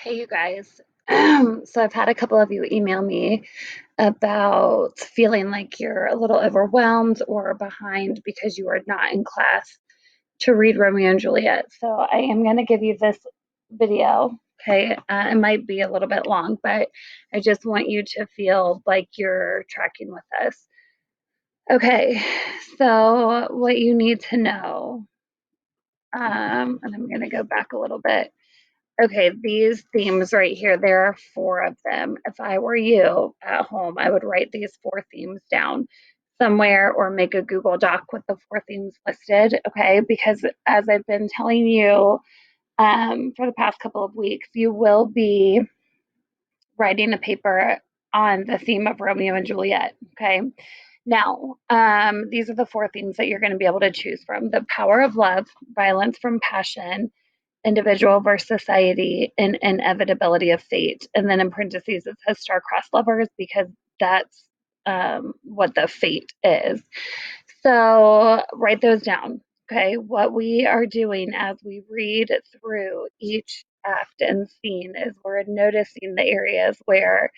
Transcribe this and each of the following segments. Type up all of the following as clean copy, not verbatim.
Hey, you guys. So I've had a couple of you email me about feeling like you're a little overwhelmed or behind because you are not in class to read Romeo and Juliet. So I am going to give you this video. Okay. It might be a little bit long, but I just want you to feel like you're tracking with us. Okay. So what you need to know, and I'm going to go back a little bit. Okay, these themes right here, there are four of them. If I were you at home, I would write these four themes down somewhere or make a Google Doc with the four themes listed. Okay, because as I've been telling you for the past couple of weeks, you will be writing a paper on the theme of Romeo and Juliet. Okay, now these are the four themes that you're going to be able to choose from: the power of love, violence from passion, individual versus society, and inevitability of fate. And then in parentheses, it says star-crossed lovers because that's what the fate is. So write those down. Okay. What we are doing as we read through each act and scene is we're noticing the areas where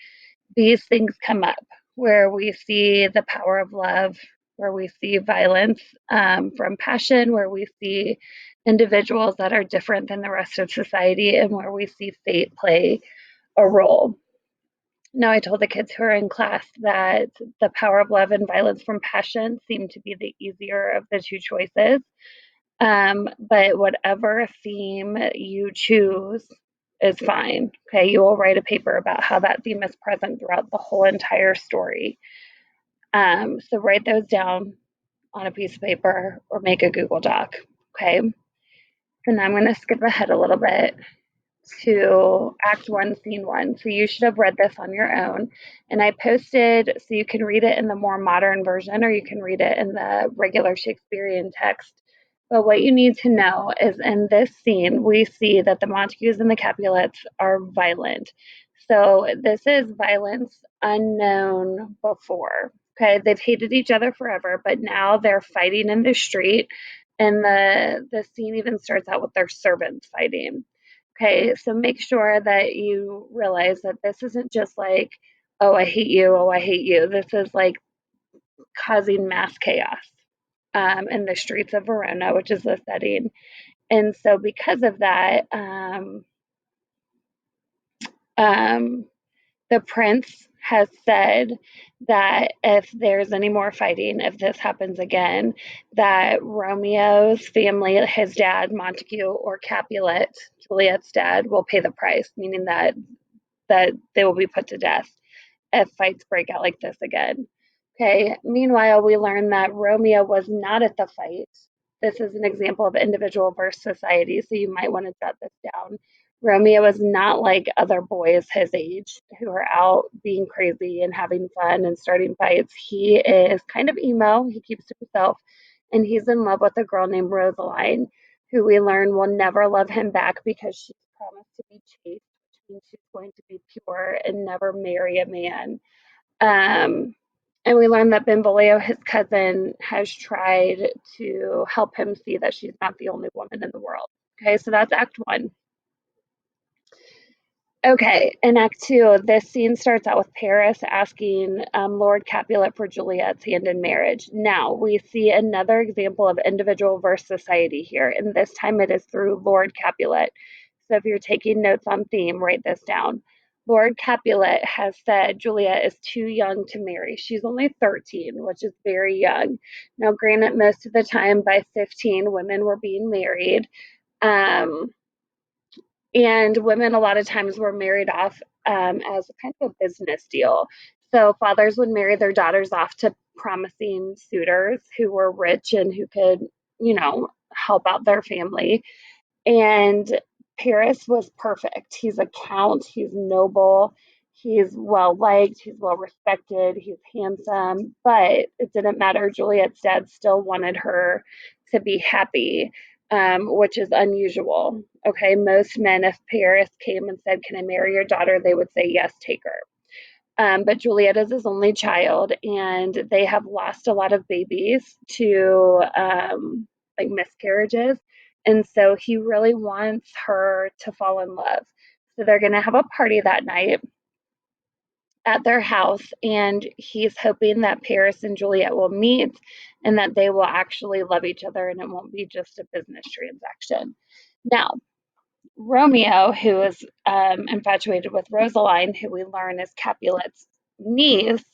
these things come up, where we see the power of love, where we see violence from passion, where we see individuals that are different than the rest of society, and where we see fate play a role. Now, I told the kids who are in class that the power of love and violence from passion seem to be the easier of the two choices. But whatever theme you choose is fine. Okay, you will write a paper about how that theme is present throughout the whole entire story. So write those down on a piece of paper or make a Google Doc. Okay, so now I'm going to skip ahead a little bit to Act One, Scene One. So you should have read this on your own. And I posted so you can read it in the more modern version or you can read it in the regular Shakespearean text. But what you need to know is in this scene, we see that the Montagues and the Capulets are violent. So this is violence unknown before. Okay, they've hated each other forever, but now they're fighting in the street. And the scene even starts out with their servants fighting. Okay, so make sure that you realize that this isn't just like, oh, I hate you, oh, I hate you. This is like causing mass chaos in the streets of Verona, which is the setting. And so, because of that, um, the prince has said that if there's any more fighting, if this happens again, that Romeo's family, his dad, Montague, or Capulet, Juliet's dad, will pay the price, meaning that they will be put to death if fights break out like this again. Okay, meanwhile, we learn that Romeo was not at the fight. This is an example of individual versus society, so you might want to jot this down. Romeo is not like other boys his age who are out being crazy and having fun and starting fights. He is kind of emo, he keeps to himself, and he's in love with a girl named Rosaline, who we learn will never love him back because she's promised to be chaste, which means she's going to be pure and never marry a man. Um, and we learn that Benvolio, his cousin, has tried to help him see that she's not the only woman in the world. Okay, so that's Act One. Okay, in Act Two, this scene starts out with Paris asking Lord Capulet for Juliet's hand in marriage. Now, we see another example of individual versus society here, and this time it is through Lord Capulet. So if you're taking notes on theme, write this down. Lord Capulet has said Juliet is too young to marry. She's only 13, which is very young. Now, granted, most of the time by 15, women were being married. Um, and women, a lot of times, were married off as kind of a business deal. So fathers would marry their daughters off to promising suitors who were rich and who could, help out their family. And Paris was perfect. He's a count, he's noble, he's well liked, he's well respected, he's handsome, but it didn't matter. Juliet's dad still wanted her to be happy, which is unusual. Okay, most men, if Paris came and said, "Can I marry your daughter?" they would say, "Yes, take her." But Juliet is his only child, and they have lost a lot of babies to like miscarriages. And so he really wants her to fall in love. So they're going to have a party that night at their house, and he's hoping that Paris and Juliet will meet and that they will actually love each other and it won't be just a business transaction. Now, Romeo, who is infatuated with Rosaline, who we learn is Capulet's niece,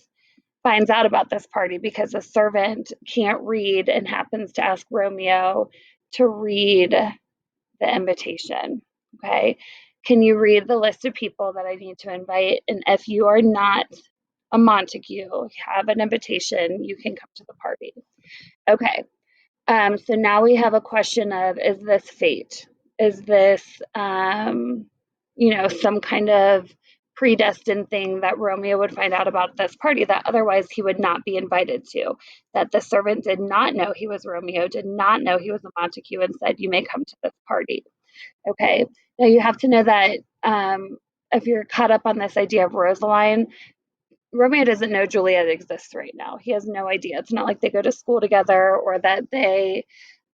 finds out about this party because a servant can't read and happens to ask Romeo to read the invitation. Okay. Can you read the list of people that I need to invite? And if you are not a Montague, have an invitation, you can come to the party. Okay. So now we have a question of, is this fate? Is this, some kind of predestined thing that Romeo would find out about this party that otherwise he would not be invited to? That the servant did not know he was Romeo, did not know he was a Montague, and said, you may come to this party. Okay. Now you have to know that if you're caught up on this idea of Rosaline, Romeo doesn't know Juliet exists right now. He has no idea. It's not like they go to school together or that they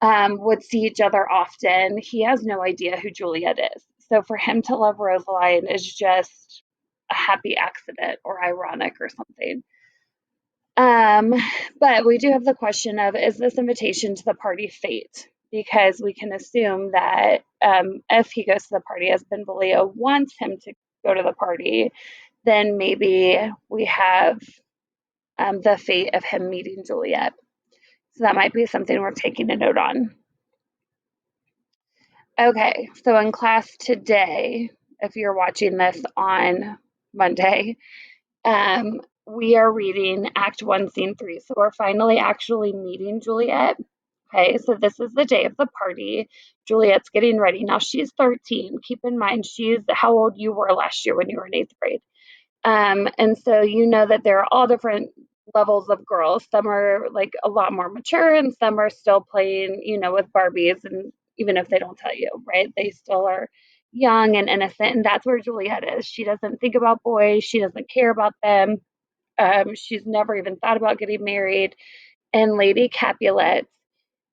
would see each other often. He has no idea who Juliet is. So for him to love Rosaline is just a happy accident or ironic or something. Um, but we do have the question of, is this invitation to the party fate? Because we can assume that if he goes to the party as Benvolio wants him to go to the party, then maybe we have the fate of him meeting Juliet. So that might be something we're taking a note on. Okay, so in class today, if you're watching this on Monday, we are reading Act 1, Scene 3. So we're finally actually meeting Juliet. Okay, so this is the day of the party. Juliet's getting ready. Now she's 13. Keep in mind, she's how old you were last year when you were in 8th grade. And so you know that there are all different levels of girls. Some are like a lot more mature, and some are still playing, with Barbies. And even if they don't tell you, right, they still are young and innocent. And that's where Juliet is. She doesn't think about boys, she doesn't care about them. She's never even thought about getting married. And Lady Capulet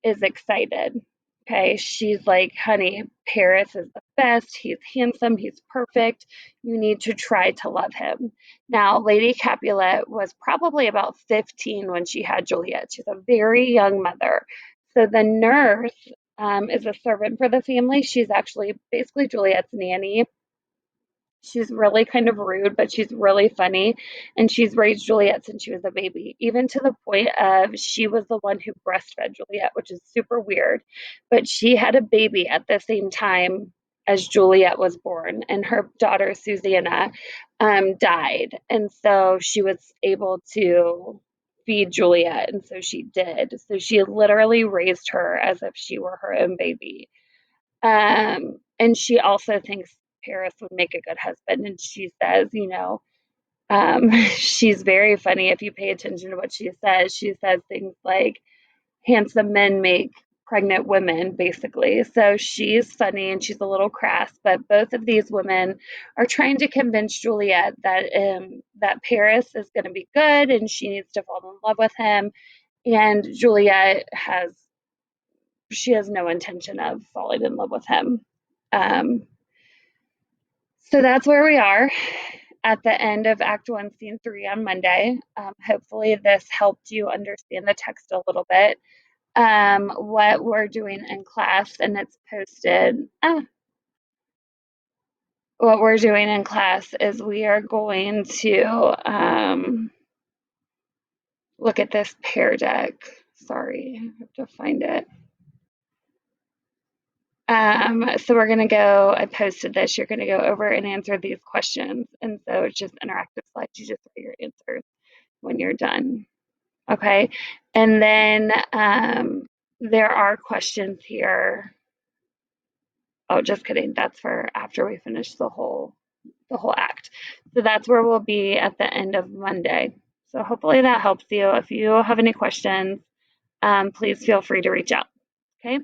is excited. Okay, she's like, honey, Paris is the best. He's handsome. He's perfect. You need to try to love him. Now, Lady Capulet was probably about 15 when she had Juliet. She's a very young mother. So the nurse is a servant for the family. She's actually basically Juliet's nanny. She's really kind of rude, but she's really funny. And she's raised Juliet since she was a baby, even to the point of she was the one who breastfed Juliet, which is super weird. But she had a baby at the same time as Juliet was born, and her daughter, Susanna, died. And so she was able to feed Juliet. And so she did. So she literally raised her as if she were her own baby. And she also thinks Paris would make a good husband. And she says, she's very funny. If you pay attention to what she says things like, handsome men make pregnant women, basically. So she's funny and she's a little crass, but both of these women are trying to convince Juliet that Paris is going to be good and she needs to fall in love with him. And Juliet has no intention of falling in love with him. Um, so that's where we are at the end of Act 1, Scene 3 on Monday. Hopefully this helped you understand the text a little bit. What we're doing in class, and it's posted. What we're doing in class is we are going to look at this pear deck. Sorry, I have to find it. So we're going to go, I posted this, you're going to go over and answer these questions. And so it's just interactive slides. You just write your answers when you're done. Okay. And then there are questions here. Oh, just kidding. That's for after we finish the whole act. So that's where we'll be at the end of Monday. So hopefully that helps you. If you have any questions, please feel free to reach out. Okay.